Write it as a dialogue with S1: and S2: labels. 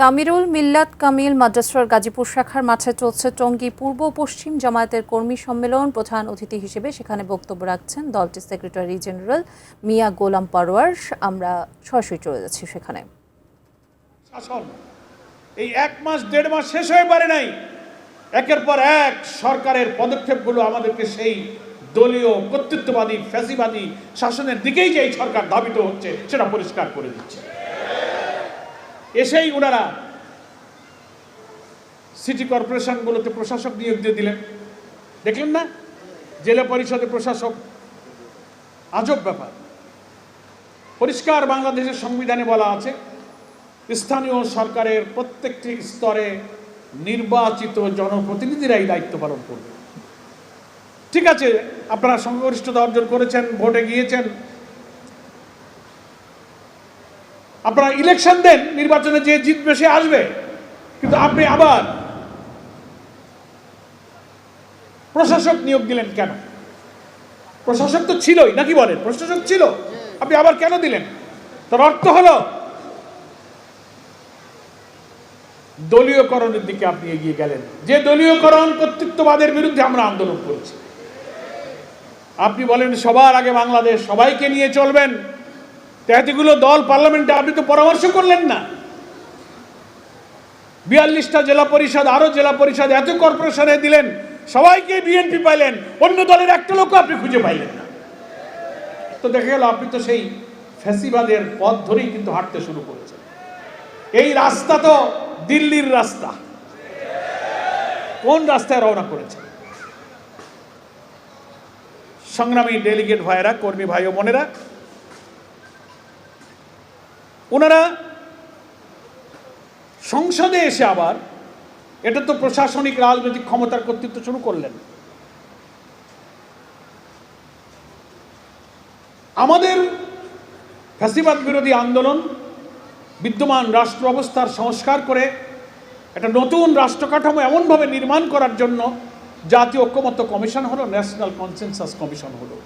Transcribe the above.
S1: তামিরুল মিল্লাত কামিল মাদ্রাসার গাজীপুর শাখার মাঠে চলছে টঙ্গী পূর্ব পশ্চিম জামায়াতের কর্মী সম্মেলন। প্রধান অতিথি হিসেবে সেখানে বক্তব্য রাখছেন দলটির সেক্রেটারি জেনারেল মিয়া গোলাম পারওয়ার। আমরা সরাসরি চলে যাচ্ছি সেখানে।
S2: শাসন এই 1 মাস 1.5 মাস শেষ হয়ে পারে নাই, একের পর এক সরকারের পদক্ষেপগুলো আমাদেরকে সেই দলীয় কর্তৃত্ববাদী ফ্যাসিবাদী শাসনের দিকেই যে এই সরকার ধাবিত হচ্ছে সেটা পরিষ্কার করে দিচ্ছে। এসেই ওনারা সিটি কর্পোরেশনগুলোতে প্রশাসক নিয়োগ দিয়ে দিলেন, দেখলেন না? জেলা পরিষদে প্রশাসক, আজব ব্যাপার। পরিষ্কার বাংলাদেশের সংবিধানে বলা আছে স্থানীয় সরকারের প্রত্যেকটি স্তরে নির্বাচিত জনপ্রতিনিধিরাই দায়িত্ব পালন করবে। ঠিক আছে, আপনারা সংখ্যাগরিষ্ঠতা অর্জন করেছেন, ভোটে গিয়েছেন, আপনারা ইলেকশন দেন, নির্বাচনে যে জিতবে সে আসবে, কিন্তু আপনি আবার প্রশাসক নিয়োগ দিলেন কেন? প্রশাসক তো ছিলই, নাকি বলেন? প্রশাসক ছিল, আপনি আবার কেন দিলেন? তার অর্থ হলো দলীয়করণের দিকে আপনি এগিয়ে গেলেন। যে দলীয়করণ কর্তৃত্ববাদের বিরুদ্ধে আমরা আন্দোলন করেছি। আপনি বলেন সবার আগে বাংলাদেশ, সবাইকে নিয়ে চলবেন, এতগুলো দল পার্লামেন্টে আপনি তো পরামর্শ করলেন না। 42টা জেলা পরিষদ, আরো জেলা পরিষদ, এত কর্পোরেশনে দিলেন, সবাইকে বিএনপি পাইলেন, অন্য দলের একটা লোকও আপনি খুঁজে পাইলেন না। তো দেখা গেল আপনি তো সেই ফ্যাসিবাদের পথ ধরেই কিন্তু হাঁটতে শুরু করেছেন। এই রাস্তা তো দিল্লির রাস্তা। কোন রাস্তায় রওনা করেছেন? সংগ্রামী ডেলিগেট ভাইয়েরা, কর্মী ভাই ও বোনেরা, ওনারা সংসদে এসে আবার এটা তো প্রশাসনিক রাজনৈতিক ক্ষমতার কর্তৃত্ব শুরু করলেন। আমাদের ফ্যাসিবাদ বিরোধী আন্দোলন, বিদ্যমান রাষ্ট্র অবস্থার সংস্কার করে একটা নতুন রাষ্ট্র কাঠামো এমনভাবে নির্মাণ করার জন্য জাতীয় ঐক্যমত্য কমিশন হলো, ন্যাশনাল কনসেনসাস কমিশন হলো।